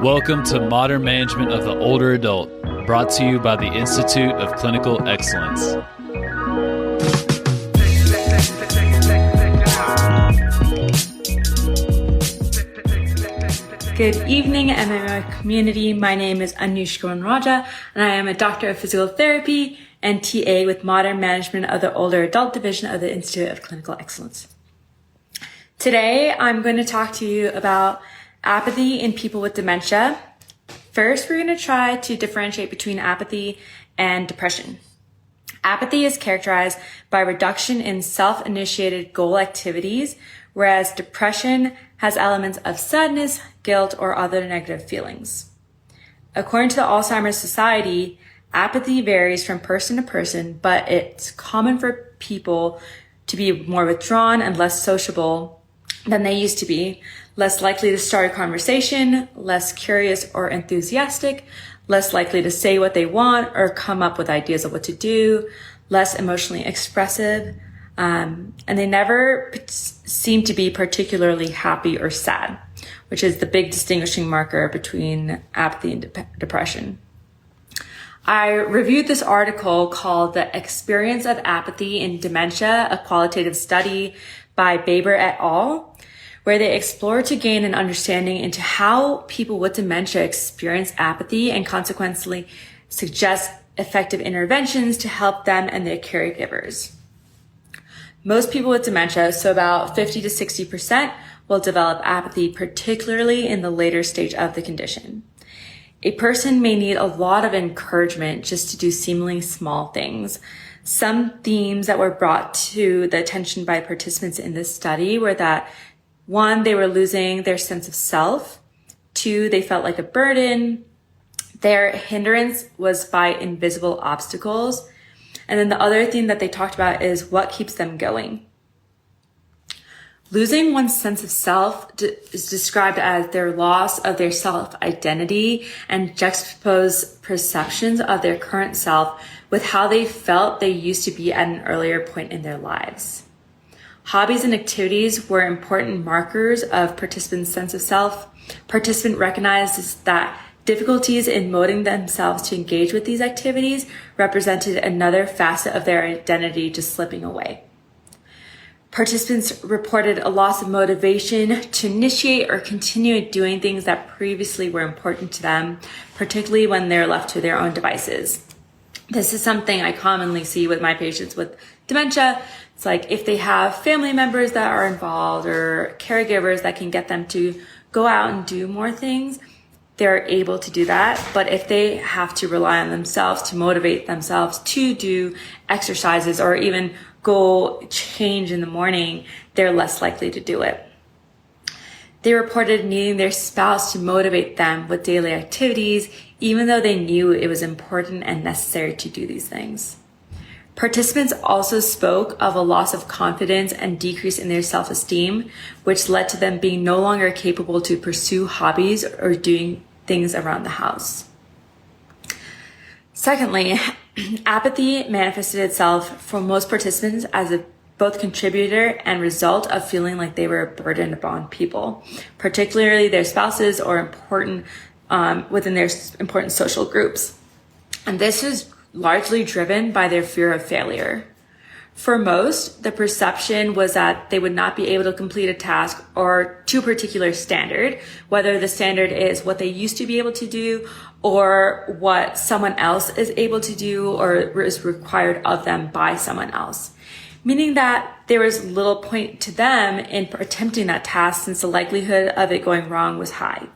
Welcome to Modern Management of the Older Adult, brought to you by the Institute of Clinical Excellence. Good evening, MMA community. My name is Anushka Raja, and I am a doctor of physical therapy and TA with Modern Management of the Older Adult Division of the Institute of Clinical Excellence. Today, I'm going to talk to you about apathy in people with dementia. First, we're going to try to differentiate between apathy and depression. Apathy is characterized by reduction in self-initiated goal activities, whereas depression has elements of sadness, guilt, or other negative feelings. According to the Alzheimer's Society, apathy varies from person to person, but it's common for people to be more withdrawn and less sociable than they used to be, less likely to start a conversation, less curious or enthusiastic, less likely to say what they want or come up with ideas of what to do, less emotionally expressive, and they never seem to be particularly happy or sad, which is the big distinguishing marker between apathy and depression. I reviewed this article called The Experience of Apathy in Dementia, a Qualitative Study by Baber et al., where they explore to gain an understanding into how people with dementia experience apathy and consequently suggest effective interventions to help them and their caregivers. Most people with dementia, so about 50 to 60%, will develop apathy, particularly in the later stage of the condition. A person may need a lot of encouragement just to do seemingly small things. Some themes that were brought to the attention by participants in this study were that 1, they were losing their sense of self. 2, they felt like a burden. Their hindrance was by invisible obstacles. And then the other thing that they talked about is what keeps them going. Losing one's sense of self is described as their loss of their self-identity and juxtapose perceptions of their current self with how they felt they used to be at an earlier point in their lives. Hobbies and activities were important markers of participants' sense of self. Participant recognizes that difficulties in motivating themselves to engage with these activities represented another facet of their identity just slipping away. Participants reported a loss of motivation to initiate or continue doing things that previously were important to them, particularly when they're left to their own devices. This is something I commonly see with my patients with dementia. It's like if they have family members that are involved or caregivers that can get them to go out and do more things, they're able to do that. But if they have to rely on themselves to motivate themselves to do exercises or even go change in the morning, they're less likely to do it. They reported needing their spouse to motivate them with daily activities, even though they knew it was important and necessary to do these things. Participants also spoke of a loss of confidence and decrease in their self-esteem, which led to them being no longer capable to pursue hobbies or doing things around the house. Secondly, apathy manifested itself for most participants as a both contributor and result of feeling like they were a burden upon people, particularly their spouses or important within their important social groups. And this is largely driven by their fear of failure. For most, the perception was that they would not be able to complete a task or to a particular standard, whether the standard is what they used to be able to do or what someone else is able to do or is required of them by someone else. Meaning that there was little point to them in attempting that task since the likelihood of it going wrong was high.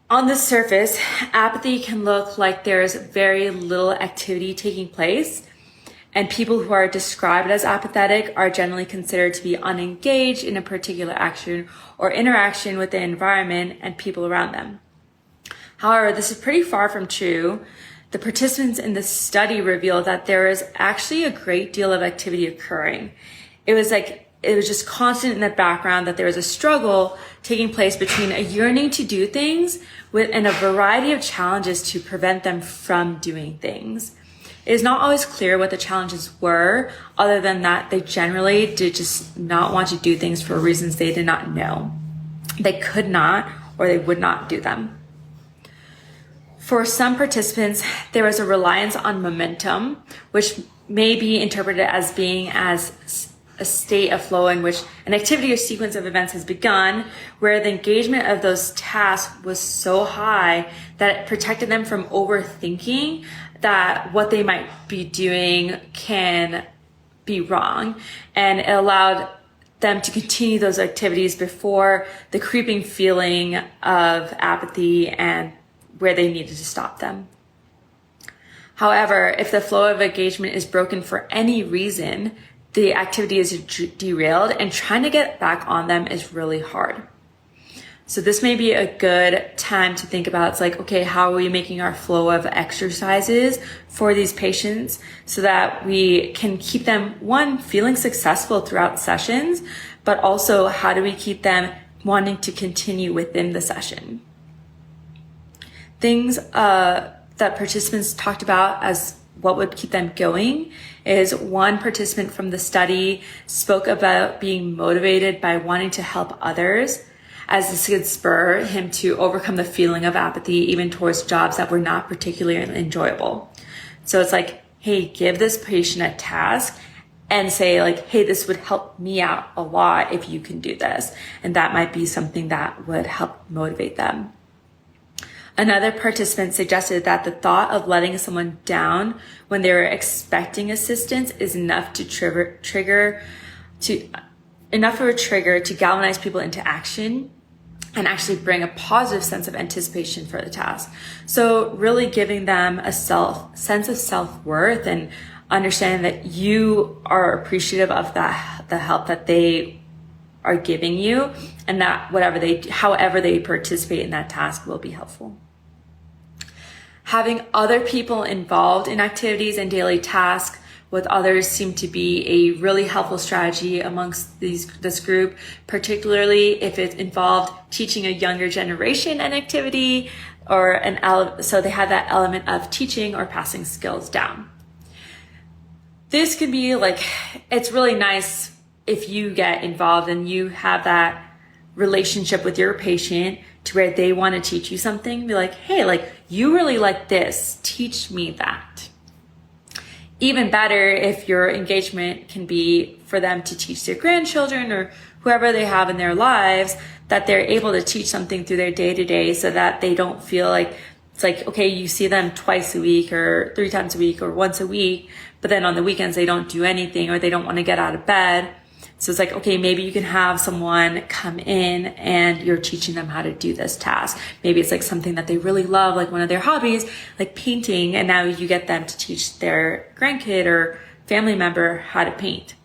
On the surface, apathy can look like there's very little activity taking place, and people who are described as apathetic are generally considered to be unengaged in a particular action or interaction with the environment and people around them. However, this is pretty far from true. The participants in this study revealed that there is actually a great deal of activity occurring. It was just constant in the background that there was a struggle taking place between a yearning to do things and a variety of challenges to prevent them from doing things. It is not always clear what the challenges were, other than that they generally did just not want to do things for reasons they did not know. They could not or they would not do them. For some participants, there was a reliance on momentum, which may be interpreted as being as a state of flow in which an activity or sequence of events has begun, where the engagement of those tasks was so high that it protected them from overthinking that what they might be doing can be wrong, and it allowed them to continue those activities before the creeping feeling of apathy and where they needed to stop them. However, if the flow of engagement is broken for any reason, the activity is derailed, and trying to get back on them is really hard. So this may be a good time to think about, it's like, okay, how are we making our flow of exercises for these patients so that we can keep them, one, feeling successful throughout sessions, but also how do we keep them wanting to continue within the session? Things that participants talked about as what would keep them going is, one participant from the study spoke about being motivated by wanting to help others, as this could spur him to overcome the feeling of apathy even towards jobs that were not particularly enjoyable. So it's like, hey, give this patient a task and say like, hey, this would help me out a lot if you can do this. And that might be something that would help motivate them. Another participant suggested that the thought of letting someone down when they were expecting assistance is enough of a trigger to galvanize people into action and actually bring a positive sense of anticipation for the task. So really giving them a sense of self-worth and understanding that you are appreciative of the help that they are giving you, and that however they participate in that task will be helpful. Having other people involved in activities and daily tasks with others seemed to be a really helpful strategy amongst this group, particularly if it involved teaching a younger generation an activity so they had that element of teaching or passing skills down. This could be like, it's really nice if you get involved and you have that relationship with your patient to where they want to teach you something. Be like, hey, like, you really like this, teach me that. Even better if your engagement can be for them to teach their grandchildren or whoever they have in their lives, that they're able to teach something through their day-to-day so that they don't feel like it's like, okay, you see them twice a week or 3 times a week or once a week, but then on the weekends they don't do anything or they don't want to get out of bed. So it's like, okay, maybe you can have someone come in and you're teaching them how to do this task. Maybe it's like something that they really love, like one of their hobbies, like painting, and now you get them to teach their grandkid or family member how to paint.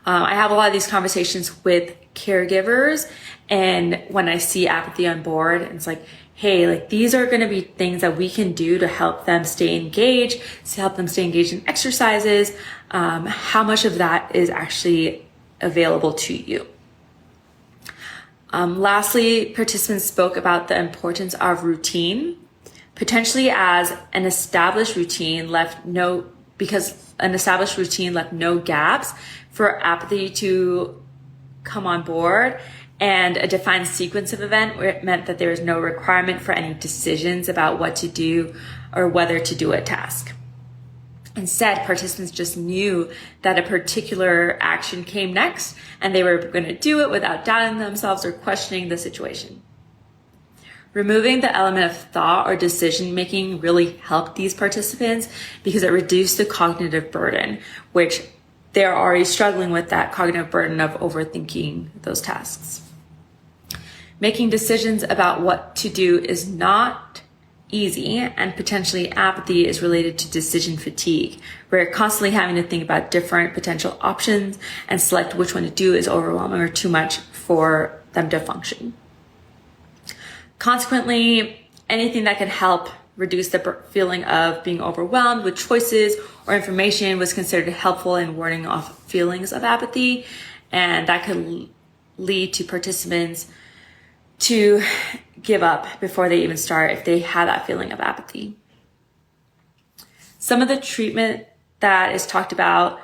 I have a lot of these conversations with caregivers, and when I see apathy on board, it's like, hey, like these are going to be things that we can do to help them stay engaged, to help them stay engaged in exercises. How much of that is actually available to you? Lastly, participants spoke about the importance of routine, potentially as an established routine left no gaps for apathy to come on board, and a defined sequence of event where it meant that there was no requirement for any decisions about what to do or whether to do a task. Instead, participants just knew that a particular action came next and they were going to do it without doubting themselves or questioning the situation. Removing the element of thought or decision making really helped these participants because it reduced the cognitive burden, which they're already struggling with, that cognitive burden of overthinking those tasks. Making decisions about what to do is not easy, and potentially apathy is related to decision fatigue, where constantly having to think about different potential options and select which one to do is overwhelming or too much for them to function. Consequently, anything that could help reduce the feeling of being overwhelmed with choices or information was considered helpful in warding off feelings of apathy, and that could lead to participants to give up before they even start if they have that feeling of apathy. Some of the treatment that is talked about,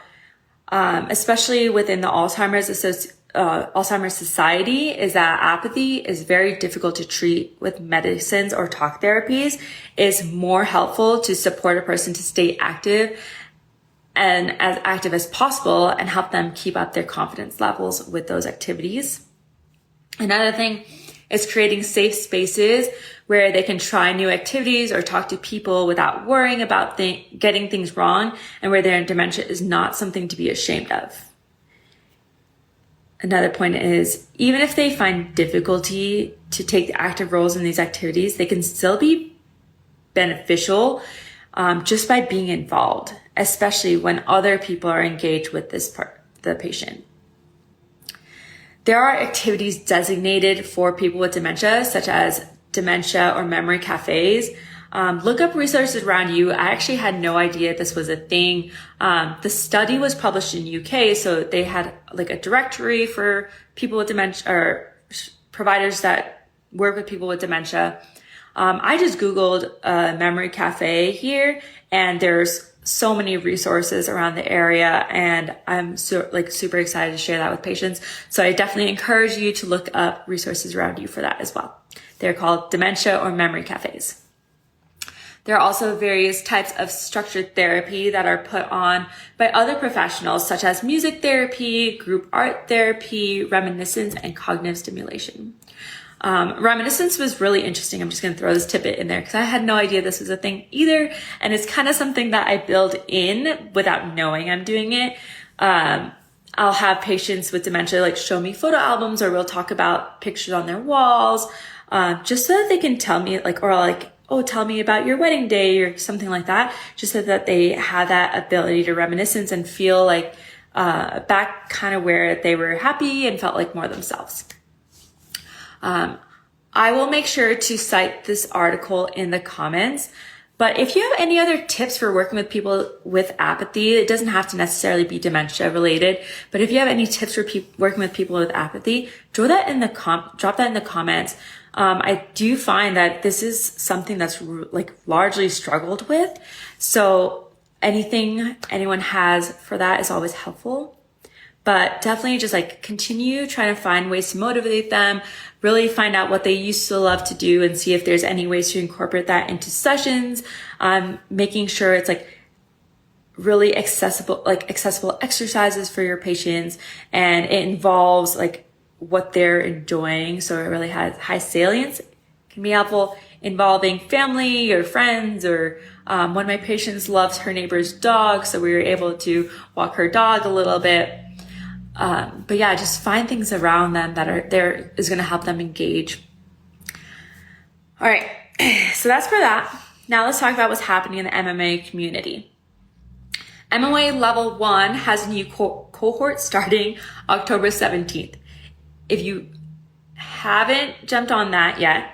especially within the Alzheimer's Alzheimer's Society is that apathy is very difficult to treat with medicines or talk therapies. It's more helpful to support a person to stay active and as active as possible and help them keep up their confidence levels with those activities. Another thing is creating safe spaces where they can try new activities or talk to people without worrying about getting things wrong, and where their dementia is not something to be ashamed of. Another point is, even if they find difficulty to take active roles in these activities, they can still be beneficial just by being involved, especially when other people are engaged with the patient. There are activities designated for people with dementia, such as dementia or memory cafes. Look up resources around you. I actually had no idea this was a thing. The study was published in UK, so they had like a directory for people with dementia or providers that work with people with dementia. I just Googled a memory cafe here, and there's so many resources around the area, and I'm super excited to share that with patients. So I definitely encourage you to look up resources around you for that as well. They're called dementia or memory cafes. There are also various types of structured therapy that are put on by other professionals, such as music therapy, group art therapy, reminiscence, and cognitive stimulation. Reminiscence was really interesting. I'm just going to throw this tidbit in there because I had no idea this was a thing either. And it's kind of something that I build in without knowing I'm doing it. I'll have patients with dementia like show me photo albums, or we'll talk about pictures on their walls, just so that they can tell me oh, tell me about your wedding day or something like that, just so that they have that ability to reminiscence and feel like back kind of where they were happy and felt like more themselves. I will make sure to cite this article in the comments, but if you have any other tips for working with people with apathy, it doesn't have to necessarily be dementia related, but if you have any tips for working with people with apathy, drop that in the comments. I do find that this is something that's largely struggled with. So anything anyone has for that is always helpful. But definitely just continue trying to find ways to motivate them, really find out what they used to love to do and see if there's any ways to incorporate that into sessions, making sure it's really accessible exercises for your patients, and it involves what they're enjoying. So it really has high salience. It can be helpful involving family or friends, or one of my patients loves her neighbor's dog, so we were able to walk her dog a little bit. But yeah, just find things around them that are there is going to help them engage. All right. So that's for that. Now let's talk about what's happening in the MMA community. MMA level 1 has a new cohort starting October 17th. If you haven't jumped on that yet,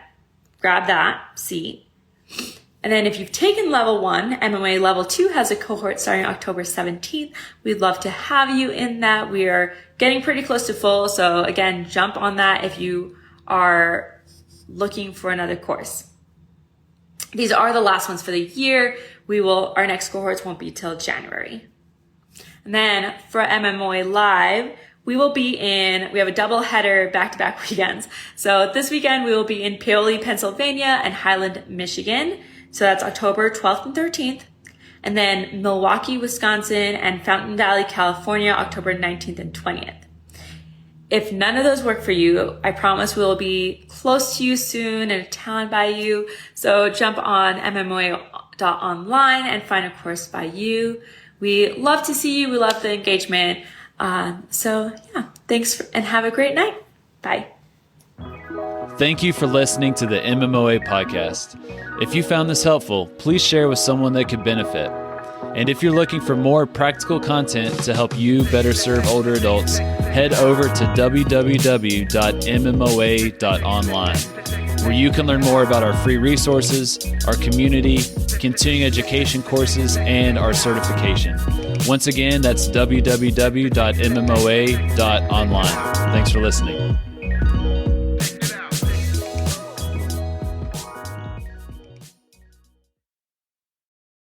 grab that seat. And then if you've taken level 1, MMA level 2 has a cohort starting October 17th. We'd love to have you in that. We are getting pretty close to full. So again, jump on that if you are looking for another course. These are the last ones for the year. Our next cohorts won't be till January. And then for MMA Live, we have a double header back-to-back weekends. So this weekend we will be in Paoli, Pennsylvania and Highland, Michigan. So that's October 12th and 13th. And then Milwaukee, Wisconsin and Fountain Valley, California, October 19th and 20th. If none of those work for you, I promise we will be close to you soon in a town by you. So jump on MMOA.online and find a course by you. We love to see you. We love the engagement. Thanks and have a great night. Bye. Thank you for listening to the MMOA podcast. If you found this helpful, please share with someone that could benefit. And if you're looking for more practical content to help you better serve older adults, head over to www.mmoa.online, where you can learn more about our free resources, our community, continuing education courses, and our certification. Once again, that's www.mmoa.online. Thanks for listening.